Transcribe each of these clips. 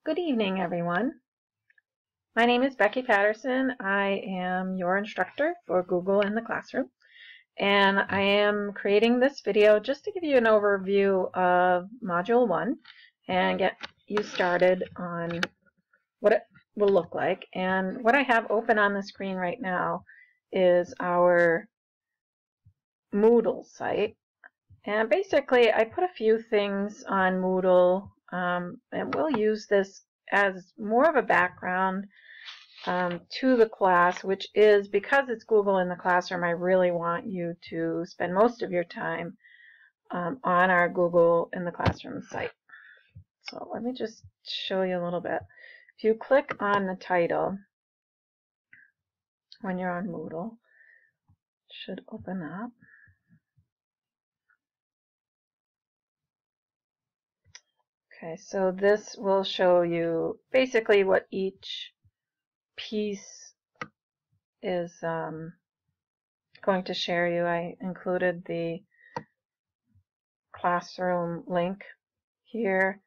Good evening, everyone. My name is Becky Patterson. I am your instructor for Google in the Classroom, and I am creating this video just to give you an overview of Module 1 and get you started on what it will look like. And what I have open on the screen right now is our Moodle site. And basically, I put a few things on Moodle, and we'll use this as more of a background to the class, which is because it's Google in the Classroom, I really want you to spend most of your time on our Google in the Classroom site. So let me just show you a little bit. If you click on the title when you're on Moodle, it should open up. Okay, so this will show you basically what each piece is going to share you. I included the classroom link here.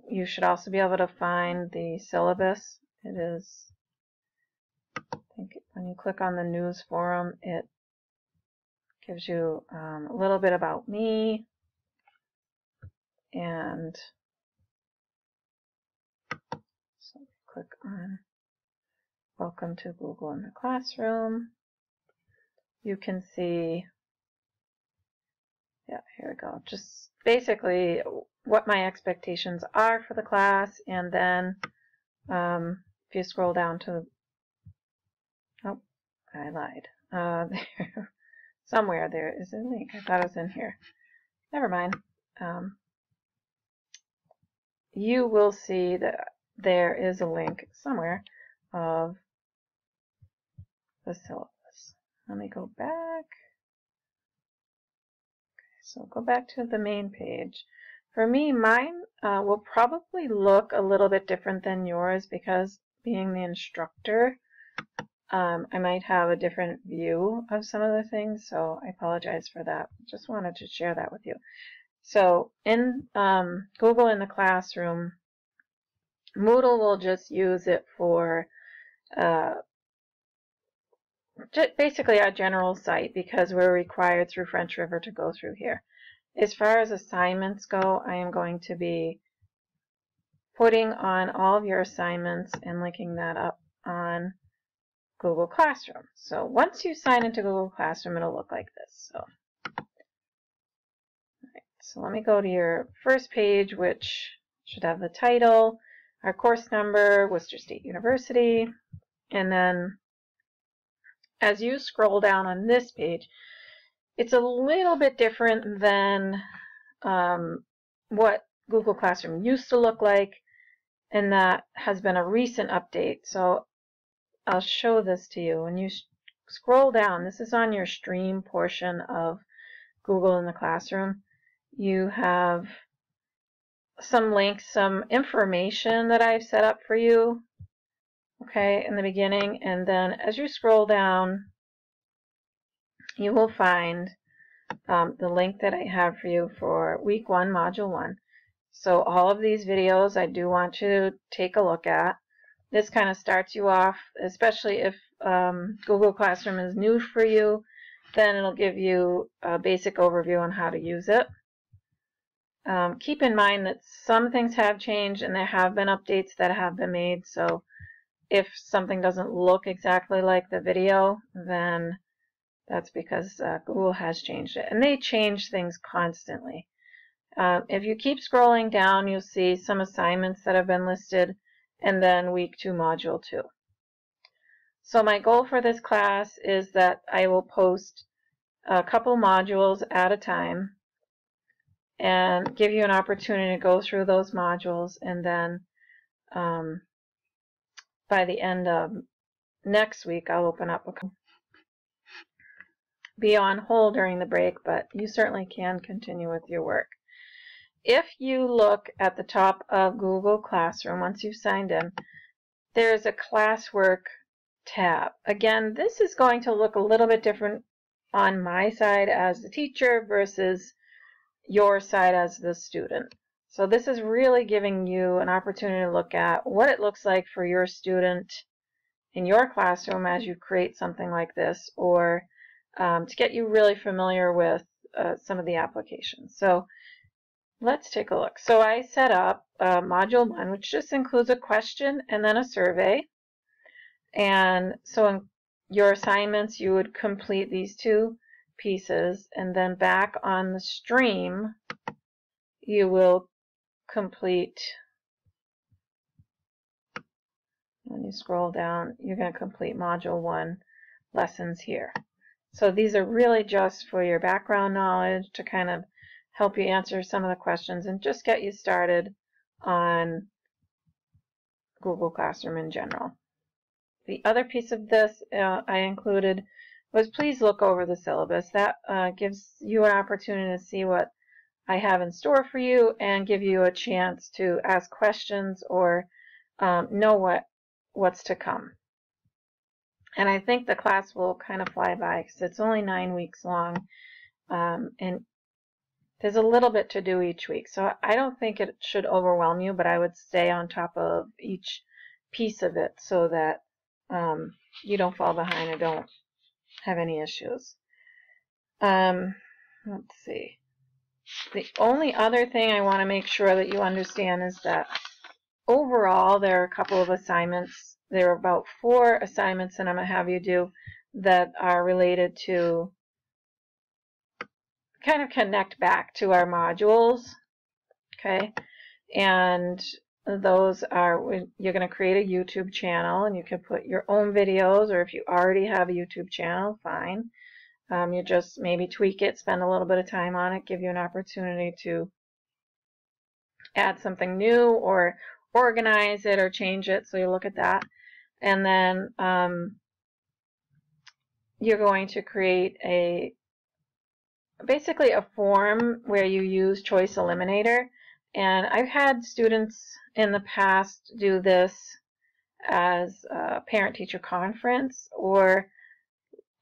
You should also be able to find the syllabus. It is, I think when you click on the news forum, it gives you a little bit about me, and so click on Welcome to Google in the Classroom. You can see, yeah, here we go, just basically what my expectations are for the class, and then if you scroll down to, oh, I lied. There, somewhere there is a link. I thought it was in here. Never mind. You will see that there is a link somewhere of the syllabus. Let me go back. Okay, so go back to the main page. For me, mine will probably look a little bit different than yours because being the instructor, I might have a different view of some of the things, so I apologize for that. Just wanted to share that with you. So in Google in the Classroom, Moodle will just use it for basically our general site because we're required through French River to go through here. As far as assignments go, I am going to be putting on all of your assignments and linking that up on Google Classroom. So once you sign into Google Classroom, it'll look like this. So let me go to your first page, which should have the title, our course number, Worcester State University, and then as you scroll down on this page, it's a little bit different than what Google Classroom used to look like, and that has been a recent update. So I'll show this to you. When you scroll down, this is on your stream portion of Google in the Classroom. You have some links, some information that I've set up for you, okay, in the beginning, and then as you scroll down, you will find the link that I have for you for Week 1, Module 1. So all of these videos I do want you to take a look at. This kind of starts you off, especially if Google Classroom is new for you, then it'll give you a basic overview on how to use it. Keep in mind that some things have changed and there have been updates that have been made, so if something doesn't look exactly like the video, then that's because Google has changed it, and they change things constantly. If you keep scrolling down, you'll see some assignments that have been listed, and then Week 2, Module 2. So my goal for this class is that I will post a couple modules at a time and give you an opportunity to go through those modules, and then by the end of next week I'll open up be on hold during the break, but you certainly can continue with your work. If you look at the top of Google Classroom, once you've signed in, there's a classwork tab. Again, this is going to look a little bit different on my side as the teacher versus your side as the student. So this is really giving you an opportunity to look at what it looks like for your student in your classroom as you create something like this, or to get you really familiar with some of the applications. So let's take a look. So I set up Module 1, which just includes a question and then a survey. And so in your assignments, you would complete these two pieces, and then back on the stream, you will complete, when you scroll down, you're going to complete Module 1 lessons here. So these are really just for your background knowledge to kind of help you answer some of the questions and just get you started on Google Classroom in general. The other piece of this I included was please look over the syllabus. That gives you an opportunity to see what I have in store for you and give you a chance to ask questions or know what's to come. And I think the class will kind of fly by because it's only 9 weeks long, and there's a little bit to do each week. So I don't think it should overwhelm you, but I would stay on top of each piece of it so that you don't fall behind or don't have any issues. Let's see. The only other thing I want to make sure that you understand is that overall there are a couple of assignments. There are about 4 assignments that I'm going to have you do that are related to kind of connect back to our modules. Okay, and those are, you're going to create a YouTube channel, and you can put your own videos, or if you already have a YouTube channel, fine. You just maybe tweak it, spend a little bit of time on it, give you an opportunity to add something new or organize it or change it, so you look at that. And then you're going to create basically a form where you use Choice Eliminator. And I've had students in the past do this as a parent-teacher conference, or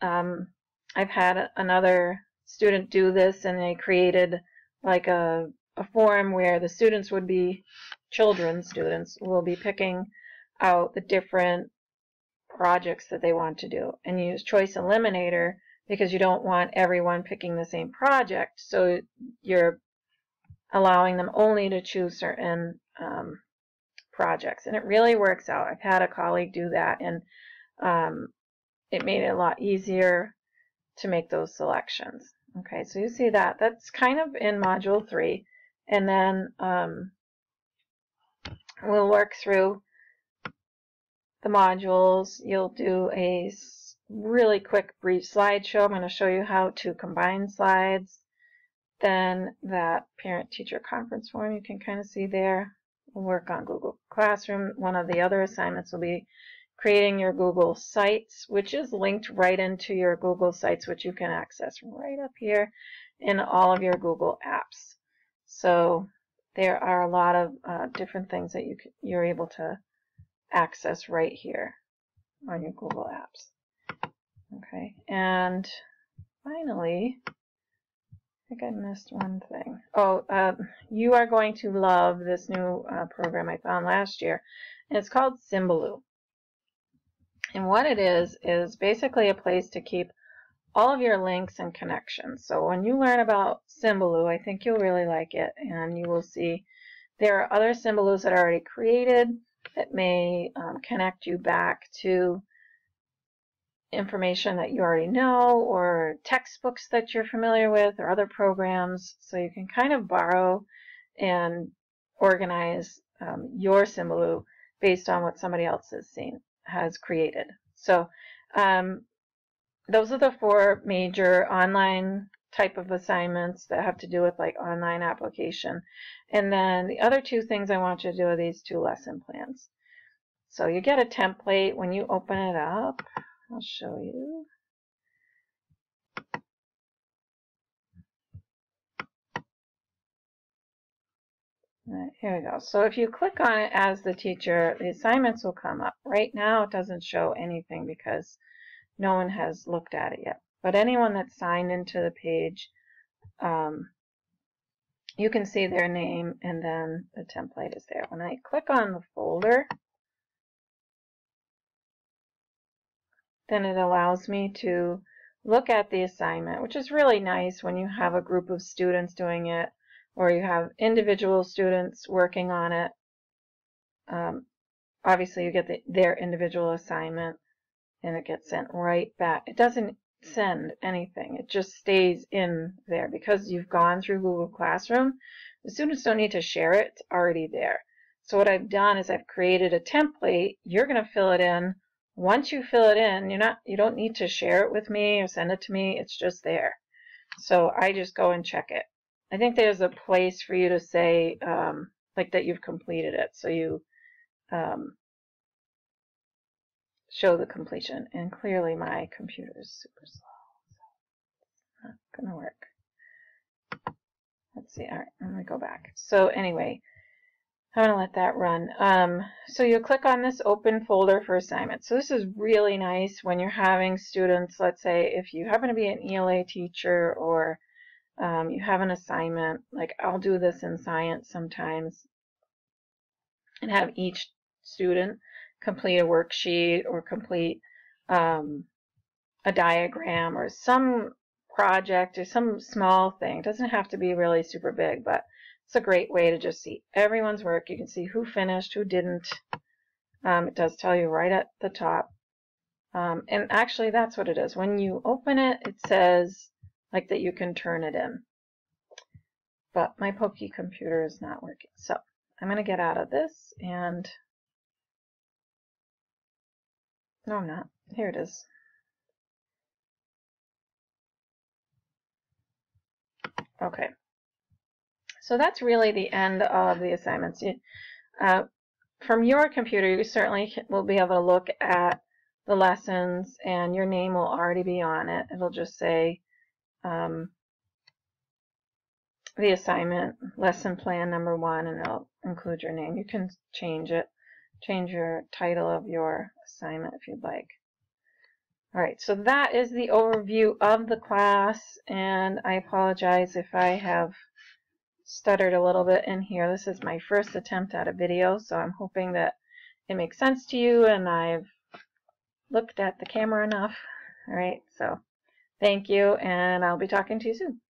I've had another student do this and they created like a form where the students would be, children's students will be picking out the different projects that they want to do, and use Choice Eliminator because you don't want everyone picking the same project, so you're allowing them only to choose certain projects, and it really works out. I've had a colleague do that, and it made it a lot easier to make those selections. Okay, so you see that. That's kind of in Module 3, and then we'll work through the modules. You'll do a really quick brief slideshow. I'm going to show you how to combine slides. Then that parent-teacher conference form you can kind of see there. We'll work on Google Classroom. One of the other assignments will be creating your Google Sites, which is linked right into your Google Sites, which you can access right up here in all of your Google apps. So there are a lot of different things that you're able to access right here on your Google apps. Okay, and finally, I think I missed one thing. Oh, you are going to love this new program I found last year, and it's called Symbaloo. And what it is basically a place to keep all of your links and connections. So when you learn about Symbaloo, I think you'll really like it, and you will see there are other Symbaloos that are already created that may connect you back to information that you already know, or textbooks that you're familiar with, or other programs, so you can kind of borrow and organize your Symbaloo based on what somebody else has created. So those are the 4 major online type of assignments that have to do with like online application. And then the other 2 things I want you to do are these 2 lesson plans. So you get a template when you open it up. I'll show you. Right, here we go. So if you click on it as the teacher, the assignments will come up. Right now it doesn't show anything because no one has looked at it yet. But anyone that's signed into the page you can see their name and then the template is there. When I click on the folder, then it allows me to look at the assignment, which is really nice when you have a group of students doing it or you have individual students working on it. Obviously, you get their individual assignment and it gets sent right back. It doesn't send anything. It just stays in there because you've gone through Google Classroom. The students don't need to share it. It's already there. So what I've done is I've created a template. You're going to fill it in. Once you fill it in, you don't need to share it with me or send it to me. It's just there. So I just go and check it. I think there's a place for you to say like that you've completed it. So you show the completion. And clearly my computer is super slow. So it's not going to work. Let's see. All right, let me go back. So anyway, I'm going to let that run. So you click on this open folder for assignments. So this is really nice when you're having students, let's say if you happen to be an ELA teacher or you have an assignment, like I'll do this in science sometimes, and have each student complete a worksheet or complete a diagram or some project or some small thing. It doesn't have to be really super big, but it's a great way to just see everyone's work. You can see who finished, who didn't. It does tell you right at the top. And actually, that's what it is. When you open it, it says like that you can turn it in. But my pokey computer is not working. So I'm going to get out of this and... No, I'm not. Here it is. Okay. So that's really the end of the assignments. From your computer, you certainly will be able to look at the lessons and your name will already be on it. It'll just say the assignment, lesson plan number 1, and it'll include your name. You can change it, change your title of your assignment if you'd like. All right, so that is the overview of the class, and I apologize if I have stuttered a little bit in here. This is my first attempt at a video, so I'm hoping that it makes sense to you and I've looked at the camera enough. All right, so thank you, and I'll be talking to you soon.